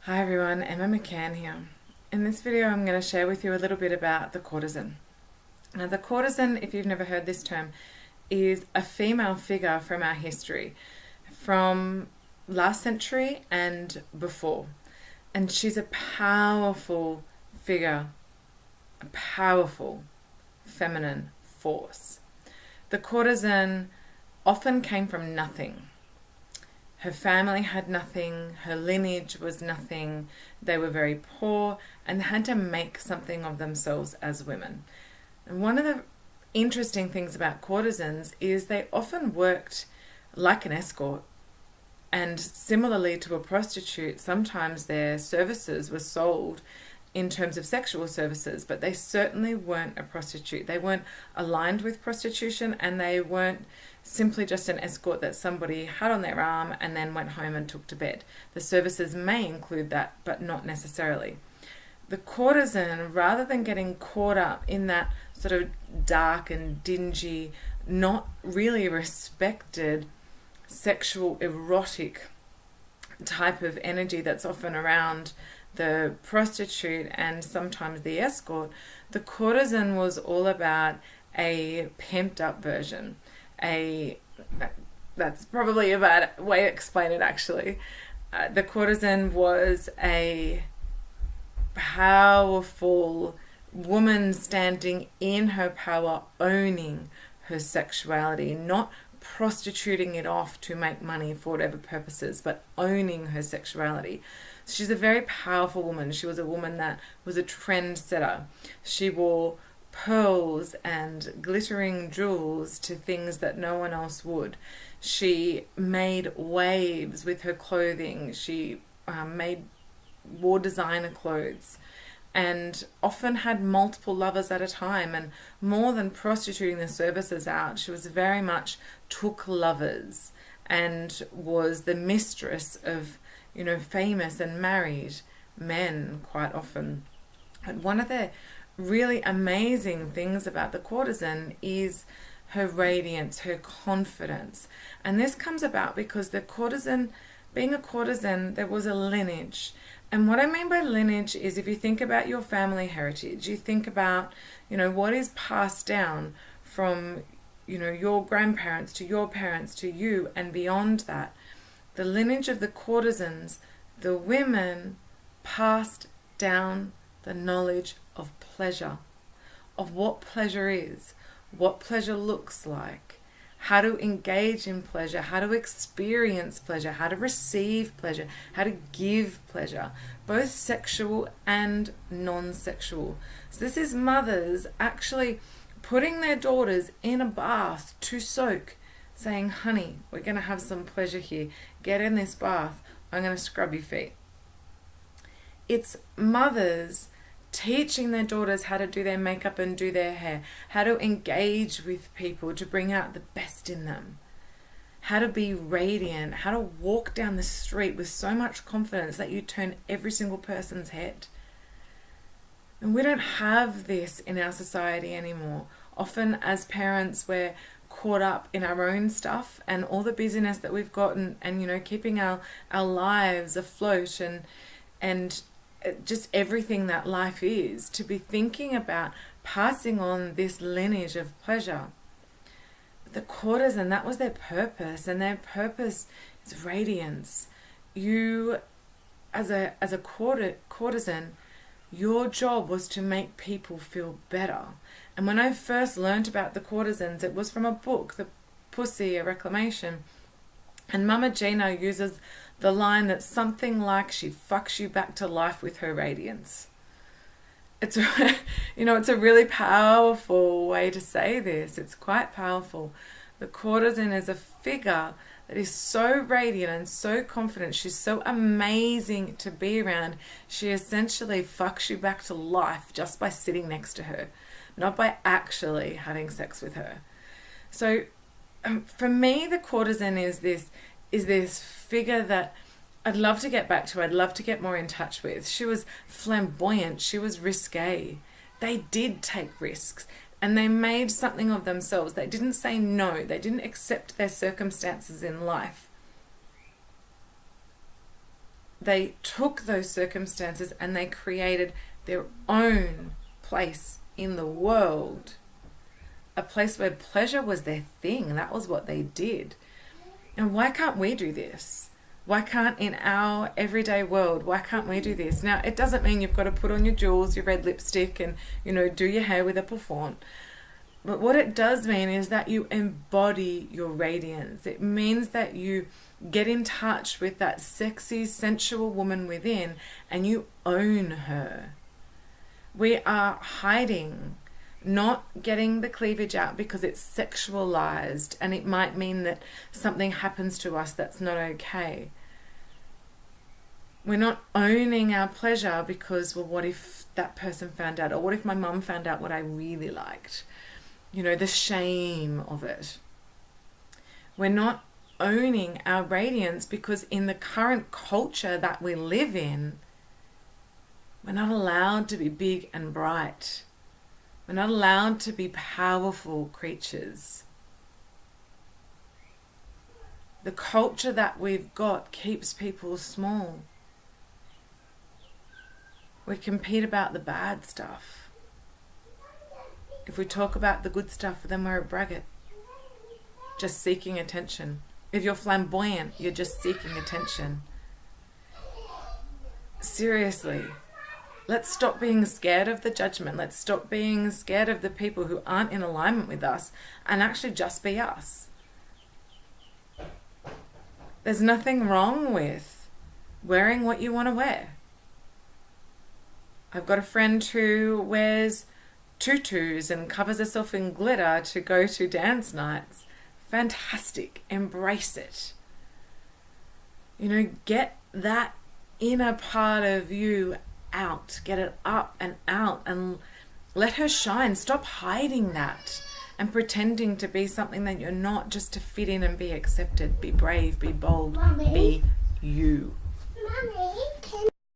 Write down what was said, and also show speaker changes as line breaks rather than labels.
Hi everyone, Emma McCann here. In this video I'm going to share with you a little bit about the courtesan. Now the courtesan, if you've never heard this term, is a female figure from our history, from last century and before. And she's a powerful figure, a powerful feminine force. The courtesan often came from nothing. Her family had nothing, her lineage was nothing, they were very poor and had to make something of themselves as women. And one of the interesting things about courtesans is they often worked like an escort, and similarly to a prostitute, sometimes their services were sold in terms of sexual services, but they certainly weren't a prostitute. They weren't aligned with prostitution, and they weren't simply just an escort that somebody had on their arm and then went home and took to bed. The services may include that, but not necessarily. The courtesan, rather than getting caught up in that sort of dark and dingy, not really respected sexual erotic type of energy that's often around the prostitute and sometimes the escort, the courtesan was all about a pimped up version. That's probably a bad way to explain it actually. The courtesan was a powerful woman standing in her power, owning her sexuality, not prostituting it off to make money for whatever purposes, but owning her sexuality. She's a very powerful woman. She was a woman that was a trendsetter. She wore pearls and glittering jewels to things that no one else would. She made waves with her clothing. She wore designer clothes and often had multiple lovers at a time, and more than prostituting the services out, she was very much took lovers and was the mistress of, famous and married men quite often. And one of the really amazing things about the courtesan is her radiance, her confidence. And this comes about because the courtesan, being a courtesan, there was a lineage. And what I mean by lineage is, if you think about your family heritage, you think about, what is passed down from, your grandparents to your parents to you and beyond that. The lineage of the courtesans, the women passed down the knowledge of pleasure, of what pleasure is, what pleasure looks like, how to engage in pleasure, how to experience pleasure, how to receive pleasure, how to give pleasure, both sexual and non-sexual. So this is mothers actually putting their daughters in a bath to soak, saying, honey, we're going to have some pleasure here. Get in this bath. I'm going to scrub your feet. It's mothers teaching their daughters how to do their makeup and do their hair, how to engage with people to bring out the best in them, how to be radiant, how to walk down the street with so much confidence that you turn every single person's head. And we don't have this in our society anymore. Often as parents, we're caught up in our own stuff and all the busyness that we've got, and keeping our lives afloat and just everything that life is, to be thinking about passing on this lineage of pleasure. The courtesan, that was their purpose, and their purpose is radiance. You, as a courtesan, your job was to make people feel better. And when I first learned about the courtesans, it was from a book, The Pussy, a Reclamation. And Mama Gina uses the line that's something like she fucks you back to life with her radiance. It's it's a really powerful way to say this. It's quite powerful. The courtesan is a figure that is so radiant and so confident. She's so amazing to be around. She essentially fucks you back to life just by sitting next to her, not by actually having sex with her. So for me, the courtesan is this figure that I'd love to get back to. I'd love to get more in touch with. She was flamboyant. She was risque. They did take risks and they made something of themselves. They didn't say no. They didn't accept their circumstances in life. they took those circumstances and they created their own place in the world. A place where pleasure was their thing. That was what they did. And why can't we do this? Why can't, in our everyday world, why can't we do this? Now, it doesn't mean you've got to put on your jewels, your red lipstick, and, do your hair with a bouffant. But what it does mean is that you embody your radiance. It means that you get in touch with that sexy, sensual woman within and you own her. We are hiding, not getting the cleavage out because it's sexualized and it might mean that something happens to us that's not okay. We're not owning our pleasure because, well, what if that person found out? Or what if my mum found out what I really liked? The shame of it. We're not owning our radiance because in the current culture that we live in, we're not allowed to be big and bright. We're not allowed to be powerful creatures. The culture that we've got keeps people small. We compete about the bad stuff. If we talk about the good stuff, then we're a braggart, just seeking attention. If you're flamboyant, you're just seeking attention. Seriously, let's stop being scared of the judgment. Let's stop being scared of the people who aren't in alignment with us and actually just be us. There's nothing wrong with wearing what you want to wear. I've got a friend who wears tutus and covers herself in glitter to go to dance nights. Fantastic. Embrace it. Get that inner part of you out. Get it up and out and let her shine. Stop hiding that and pretending to be something that you're not just to fit in and be accepted. Be brave, be bold, Mommy. Be you.
Mommy.